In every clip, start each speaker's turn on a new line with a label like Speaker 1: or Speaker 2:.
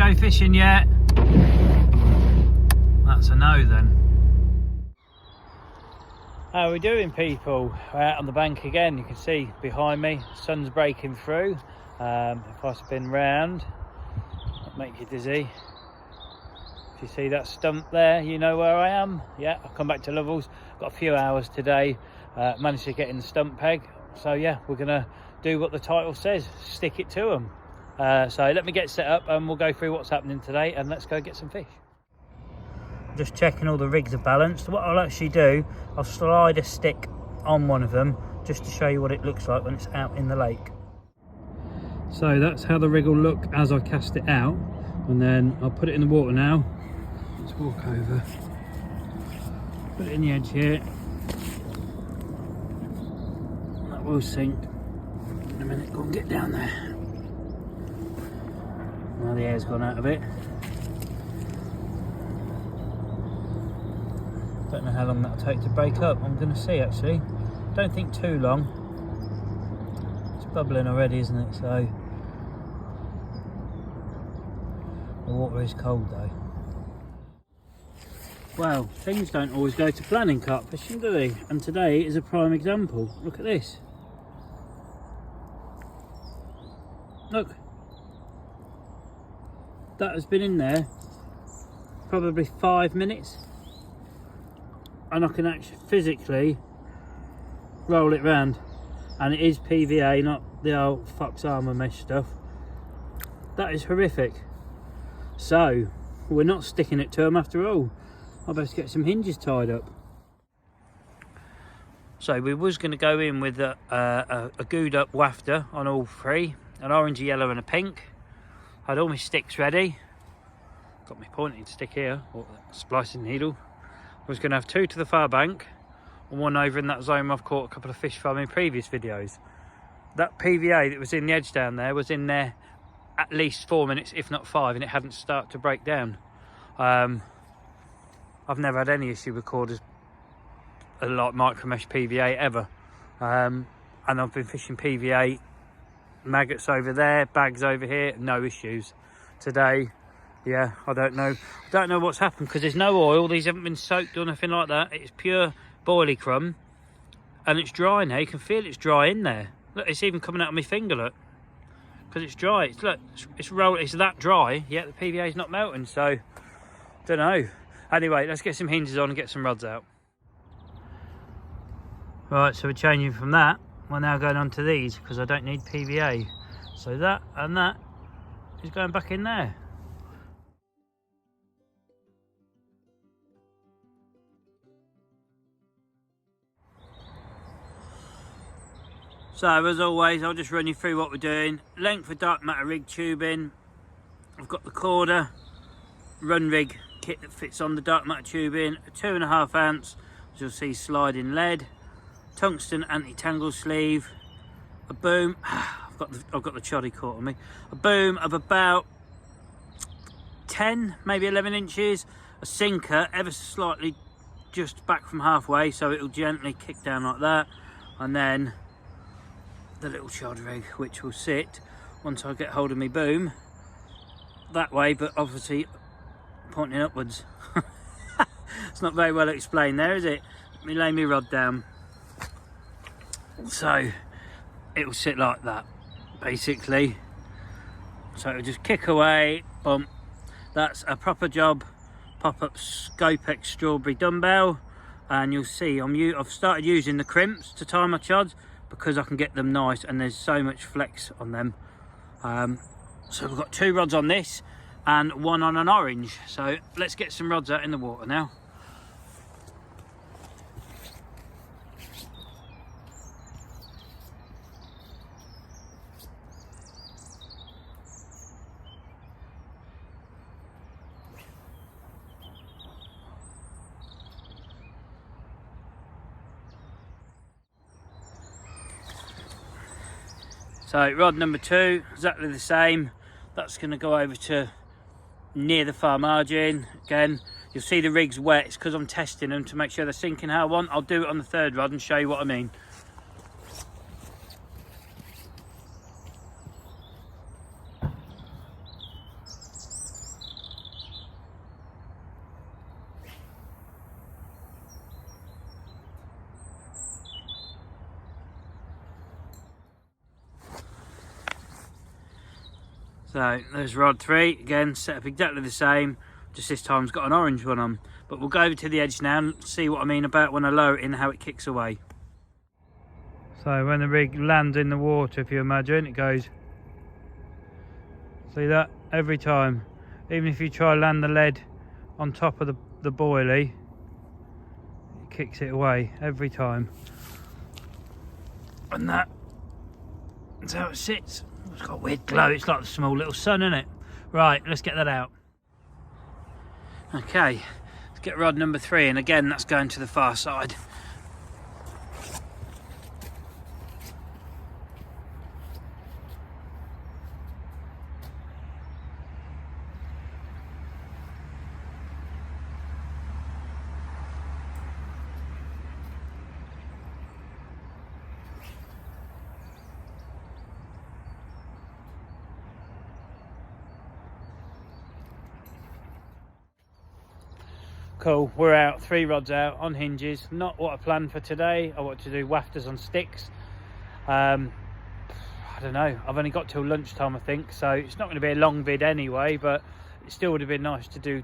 Speaker 1: go fishing yet? That's a no then. How are we doing, people? We're out on the bank again. You can see behind me, sun's breaking through. If I spin round, that'll make you dizzy. If you see that stump there, you know where I am. Yeah, I've come back to Lovels. Got a few hours today. Managed to get in the stump peg. So yeah, we're gonna do what the title says, stick it to them. So let me get set up and we'll go through what's happening today, and let's go get some fish. Just checking all the rigs are balanced. What I'll actually do, I'll slide a stick on one of them just to show you what it looks like when it's out in the lake. So that's how the rig will look as I cast it out, and then I'll put it in the water now. Let's walk over, put it in the edge here. That will sink in a minute. Go and get down there. Now the air's gone out of it. Don't know how long that'll take to break up. I'm going to see actually. Don't think too long. It's bubbling already, isn't it? So the water is cold though. Well, things don't always go to plan in carp fishing, do they? And today is a prime example. Look at this. Look. That has been in there probably 5 minutes. And I can actually physically roll it round. And it is PVA, not the old Fox Armour mesh stuff. That is horrific. So, we're not sticking it to them after all. I'll best get some hinges tied up. So we was going to go in with a gooed up wafter on all three. An orange, a yellow and a pink. Had all my sticks ready. Got my pointing stick here, or splicing needle. I was going to have two to the far bank and one over in that zone I've caught a couple of fish from in previous videos. That PVA that was in the edge down there was in there at least 4 minutes, if not 5, and it hadn't started to break down. I've never had any issue with corders like micro mesh PVA ever. And I've been fishing PVA, maggots over there, bags over here, no issues. Today, yeah, I don't know what's happened, because there's no oil, these haven't been soaked or nothing like that. It's pure boilie crumb, and it's dry now. You can feel it's dry in there. Look, it's even coming out of my finger, look, because it's dry. It's look, it's that dry, yet the PVA is not melting. So don't know. Anyway, let's get some hinges on and get some rods out. Right, so we're changing from that. We're now going on to these because I don't need PVA. So that and that is going back in there. So as always, I'll just run you through what we're doing. Length of dark matter rig tubing. I've got the Corda run rig kit that fits on the dark matter tubing. A 2.5 ounce, as you'll see, sliding lead. Tungsten anti-tangle sleeve. A boom. I've got the choddy caught on me. A boom of about 10, maybe 11 inches. A sinker, ever so slightly just back from halfway, so it'll gently kick down like that. And then the little chod rig, which will sit once I get hold of my boom that way, but obviously pointing upwards. It's not very well explained there, is it? Let me lay my rod down. So it will sit like that basically, so it'll just kick away, bump. That's a proper job pop-up Scopex strawberry dumbbell, and you'll see I've started using the crimps to tie my chods because I can get them nice and there's so much flex on them. So we've got 2 rods on this and 1 on an orange. So let's get some rods out in the water now. So rod number 2, exactly the same. That's going to go over to near the far margin. Again, you'll see the rig's wet. It's because I'm testing them to make sure they're sinking how I want. I'll do it on the 3rd rod and show you what I mean. So there's rod 3, again set up exactly the same, just this time it's got an orange one on. But we'll go over to the edge now and see what I mean about when I lower it in, how it kicks away. So when the rig lands in the water, if you imagine, it goes, see that, every time. Even if you try to land the lead on top of the boilie, it kicks it away every time. And that's how it sits. It's got a weird glow, it's like the small little sun, isn't it? Right, let's get that out. Okay, let's get rod number 3, and again that's going to the far side. Cool, we're out, 3 rods out on hinges. Not what I planned for today. I want to do wafters on sticks. I don't know, I've only got till lunchtime I think, so it's not going to be a long vid anyway, but it still would have been nice to do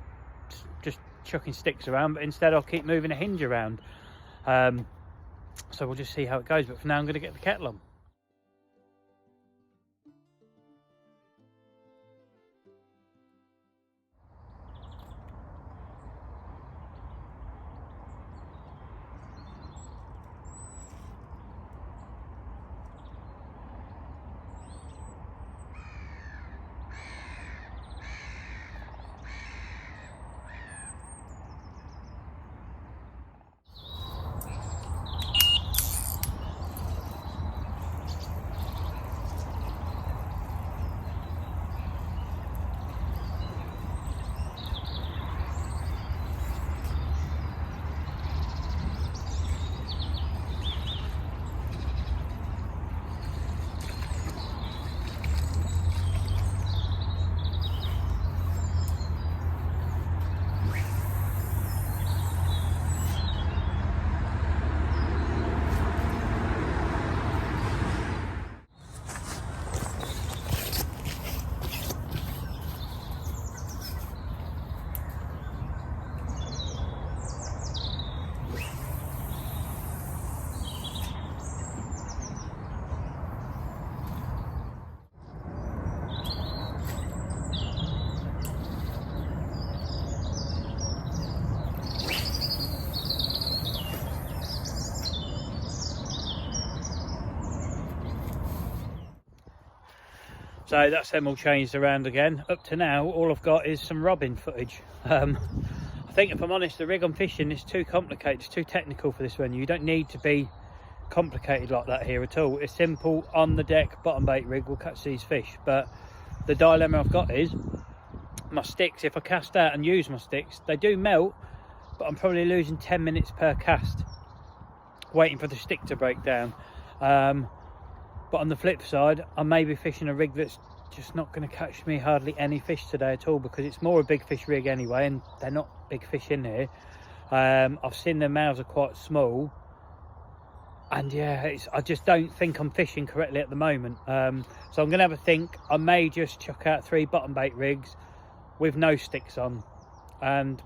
Speaker 1: just chucking sticks around, but instead I'll keep moving a hinge around. So we'll just see how it goes, but for now I'm going to get the kettle on. So that's them all changed around again. Up to now, all I've got is some robbing footage. I think if I'm honest, the rig I'm fishing is too complicated, it's too technical for this one. You don't need to be complicated like that here at all. It's simple, on the deck, bottom bait rig will catch these fish. But the dilemma I've got is my sticks, if I cast out and use my sticks, they do melt, but I'm probably losing 10 minutes per cast waiting for the stick to break down. But on the flip side, I may be fishing a rig that's just not going to catch me hardly any fish today at all, because it's more a big fish rig anyway, and they're not big fish in here. I've seen their mouths are quite small, and yeah, I just don't think I'm fishing correctly at the moment. So I'm going to have a think. I may just chuck out 3 bottom bait rigs with no sticks on and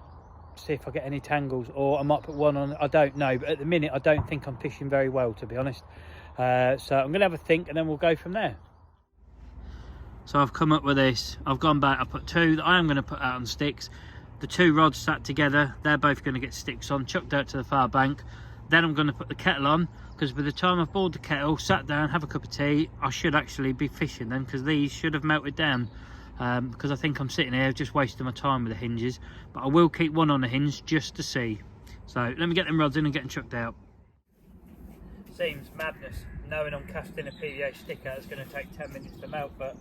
Speaker 1: see if I get any tangles, or I might put one on. I don't know, but at the minute I don't think I'm fishing very well, to be honest. So I'm going to have a think, and then we'll go from there. So I've come up with this. I've gone back, I've put 2 that I am going to put out on sticks. The 2 rods sat together, they're both going to get sticks on, chucked out to the far bank. Then I'm going to put the kettle on, because by the time I've boiled the kettle, sat down, have a cup of tea, I should actually be fishing then, because these should have melted down. Because I think I'm sitting here just wasting my time with the hinges. But I will keep one on the hinge just to see. So let me get them rods in and get them chucked out. Seems madness knowing I'm casting a PVA stick out. It's going to take 10 minutes to melt, but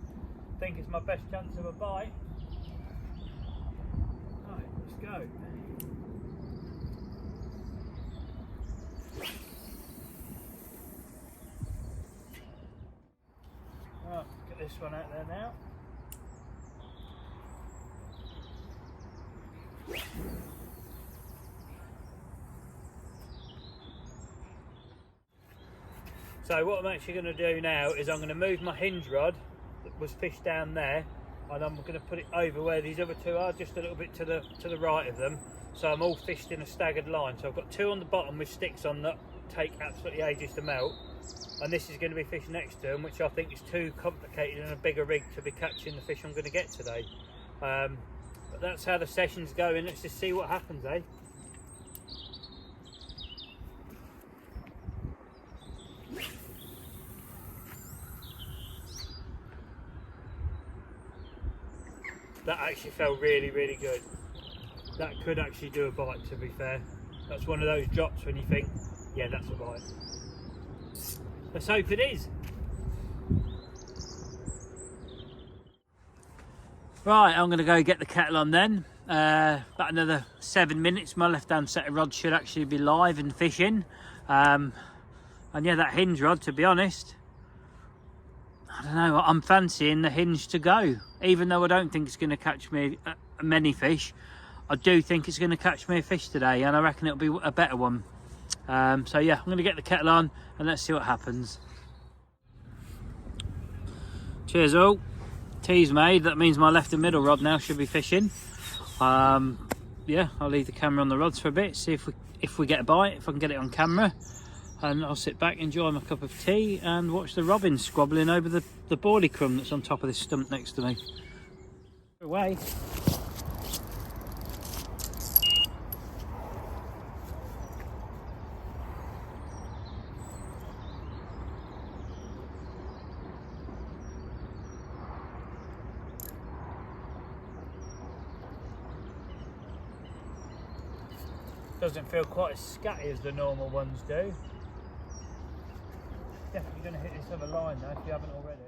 Speaker 1: I think it's my best chance of a bite. Right, let's go. Right, get this one out there now. So what I'm actually going to do now is I'm going to move my hinge rod that was fished down there and I'm going to put it over where these other two are, just a little bit to the right of them. So I'm all fished in a staggered line. So I've got two on the bottom with sticks on that take absolutely ages to melt, and this is going to be fished next to them, which I think is too complicated and a bigger rig to be catching the fish I'm going to get today. But that's how the session's going. Let's just see what happens, eh? That actually felt really, really good. That could actually do a bite, to be fair. That's one of those drops when you think, yeah, that's a bite. Let's hope it is. Right, I'm going to go get the kettle on then. About another 7 minutes. My left-hand set of rods should actually be live and fishing. And yeah, that hinge rod, to be honest, I don't know, I'm fancying the hinge to go. Even though I don't think it's going to catch me many fish, I do think it's going to catch me a fish today, and I reckon it'll be a better one. So yeah, I'm going to get the kettle on and let's see what happens. Cheers all. Tea's made. That means my left and middle rod now should be fishing. Yeah, I'll leave the camera on the rods for a bit, see if we get a bite, if I can get it on camera. And I'll sit back, enjoy my cup of tea and watch the robins squabbling over the boardie crumb that's on top of this stump next to me. Away. Doesn't feel quite as scatty as the normal ones do. Definitely going to hit this other line though, if you haven't already.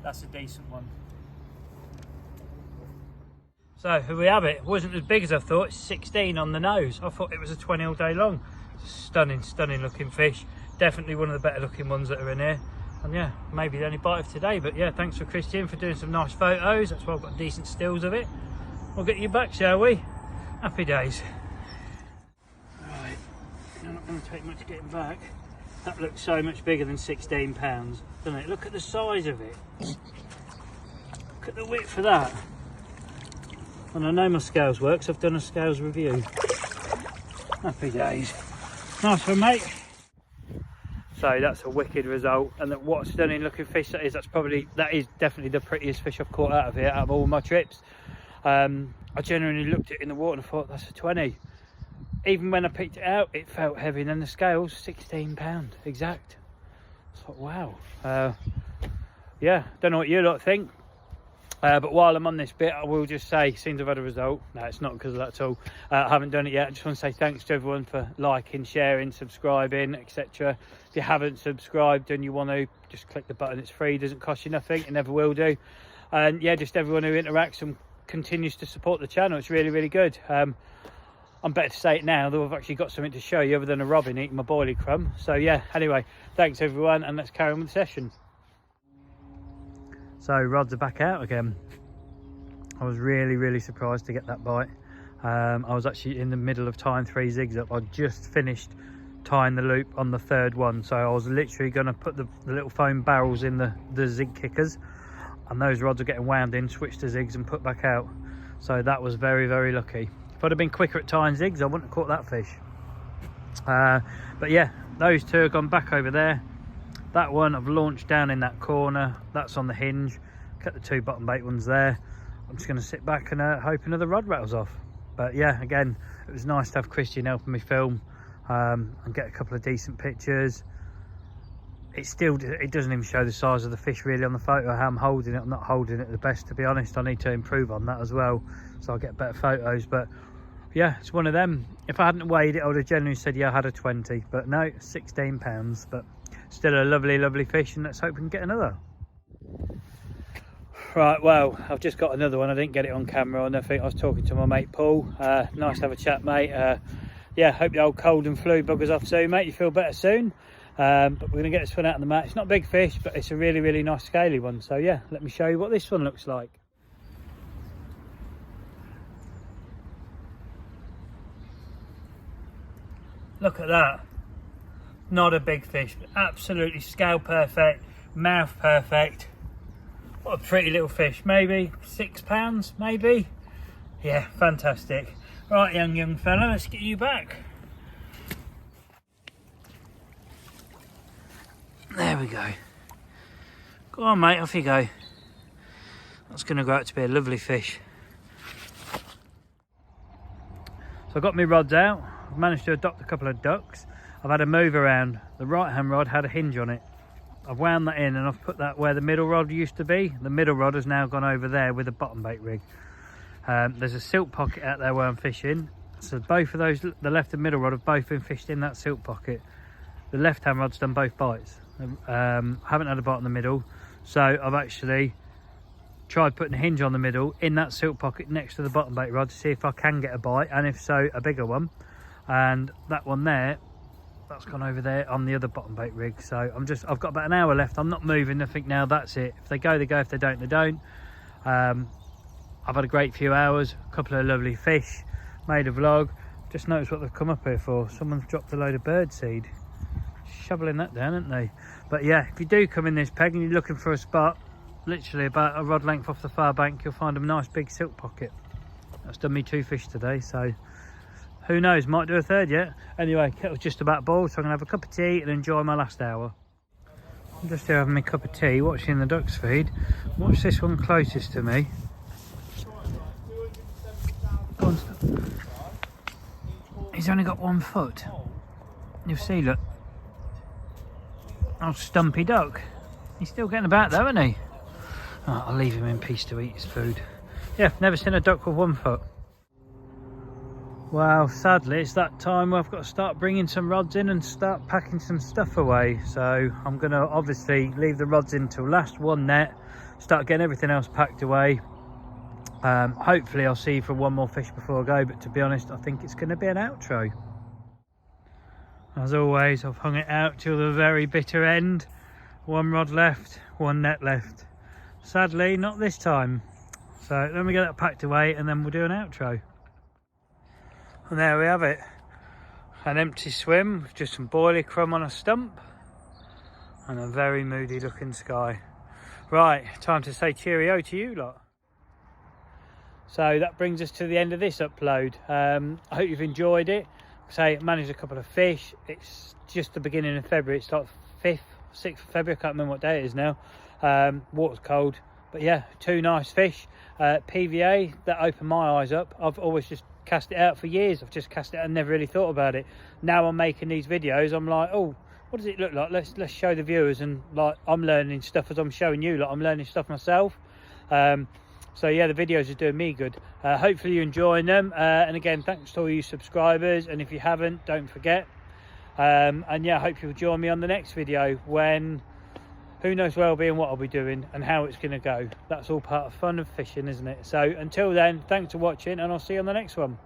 Speaker 1: That's a decent one. So here we have it. It wasn't as big as I thought. It's 16 on the nose. I thought it was a 20 all day long. Stunning, stunning looking fish. Definitely one of the better looking ones that are in here. And yeah, maybe the only bite of today. But yeah, thanks for Christian for doing some nice photos. That's why I've got decent stills of it. We'll get you back, shall we? Happy days. Right, I'm not going to take much getting back. That looks so much bigger than 16 pounds, doesn't it? Look at the size of it. Look at the width of that. And I know my scales works, I've done a scales review. Happy days. Nice one, mate. So that's a wicked result, and what a stunning looking fish that is. That is definitely the prettiest fish I've caught out of here out of all my trips. I genuinely looked at it in the water and I thought, that's a 20. Even when I picked it out, it felt heavy, and then the scales, 16 pound exact. I thought, wow. Yeah, don't know what you lot think. But while I'm on this bit, I will just say, seems I've had a result. No, it's not because of that at all. I haven't done it yet. I just want to say thanks to everyone for liking, sharing, subscribing, etc. If you haven't subscribed and you want to, just click the button. It's free, doesn't cost you nothing. It never will do. And yeah, just everyone who interacts and continues to support the channel. It's really, really good. I'm better to say it now, though I've actually got something to show you other than a robin eating my boilie crumb. So yeah, anyway, thanks everyone, and let's carry on with the session. So rods are back out again. I was really, really surprised to get that bite. I was actually in the middle of tying 3 zigs up. I just finished tying the loop on the 3rd one, so I was literally going to put the little foam barrels in the zig kickers, and those rods are getting wound in, switch to zigs and put back out. So that was very, very lucky. If I'd have been quicker at tying zigs, I wouldn't have caught that fish. But yeah, those two have gone back over there. That one I've launched down in that corner. That's on the hinge. Cut the 2 bottom bait ones there. I'm just going to sit back and hope another rod rattles off. But yeah, again, it was nice to have Christian helping me film and get a couple of decent pictures. It doesn't even show the size of the fish really on the photo, how I'm holding it. I'm not holding it the best, to be honest. I need to improve on that as well, so I'll get better photos. But yeah, it's one of them. If I hadn't weighed it, I would have genuinely said, yeah, I had a 20. But no, 16 pounds. But still a lovely, lovely fish, and let's hope we can get another. Right, well, I've just got another one. I didn't get it on camera or nothing. I was talking to my mate Paul. Nice to have a chat, mate. yeah, hope the old cold and flu buggers off soon, mate. You feel better soon. But we're going to get this one out on the mat. It's not a big fish, but it's a really, really nice scaly one. So yeah, let me show you what this one looks like. Look at that. Not a big fish, but absolutely scale perfect, mouth perfect. What a pretty little fish. Maybe 6 pounds, maybe. Yeah, fantastic. Right, young fella, let's get you back. There we go. Go on, mate, off you go. That's going to grow out to be a lovely fish. So I got my rods out. I've managed to adopt a couple of ducks. I've had a move around. The right hand rod had a hinge on it. I've wound that in and I've put that where the middle rod used to be. The middle rod has now gone over there with a bottom bait rig. There's a silk pocket out there where I'm fishing. So both of those, the left and middle rod, have both been fished in that silk pocket. The left hand rod's done both bites. Haven't had a bite in the middle. So I've actually tried putting a hinge on the middle in that silk pocket next to the bottom bait rod to see if I can get a bite, and if so, a bigger one. And that one there, that's gone over there on the other bottom bait rig. So I've got about an hour left. I'm not moving. I think now that's it. If they go, they go. If they don't, they don't. I've had a great few hours, a couple of lovely fish, made a vlog. Just noticed what they've come up here for. Someone's dropped a load of bird seed. Shoveling that down, haven't they? But yeah, if you do come in this peg and you're looking for a spot, literally about a rod length off the far bank, you'll find a nice big silk pocket. That's done me 2 fish today, so who knows, might do a third yet. Anyway, kettle's just about boiled, so I'm gonna have a cup of tea and enjoy my last hour. I'm just here having my cup of tea, watching the ducks feed. Watch this one closest to me. He's only got 1 foot. You'll see, look. Oh, stumpy duck. He's still getting about though, isn't he? Oh, I'll leave him in peace to eat his food. Yeah, never seen a duck with 1 foot. Well, sadly, it's that time where I've got to start bringing some rods in and start packing some stuff away. So I'm going to obviously leave the rods in till last one net, start getting everything else packed away. Hopefully I'll see you for 1 more fish before I go, but to be honest, I think it's going to be an outro. As always, I've hung it out till the very bitter end. 1 rod left, 1 net left. Sadly, not this time. So let me get that packed away and then we'll do an outro. And there we have it. An empty swim with just some boilie crumb on a stump and a very moody looking sky. Right, time to say cheerio to you lot. So that brings us to the end of this upload. I hope you've enjoyed it. Say, managed a couple of fish. It's just the beginning of February. It's like 5th, 6th of February. I can't remember what day it is now. Water's cold, but yeah, 2 nice fish. PVA, that opened my eyes up. I've always just cast it out for years. I've just cast it out and never really thought about it. Now I'm making these videos, I'm like, oh, what does it look like? Let's show the viewers, and like I'm learning stuff as I'm showing you. Like I'm learning stuff myself. So yeah, the videos are doing me good. Hopefully you're enjoying them. And again, thanks to all you subscribers. And if you haven't, don't forget. And yeah, I hope you'll join me on the next video when who knows where I'll be and what I'll be doing and how it's going to go. That's all part of fun of fishing, isn't it? So until then, thanks for watching and I'll see you on the next one.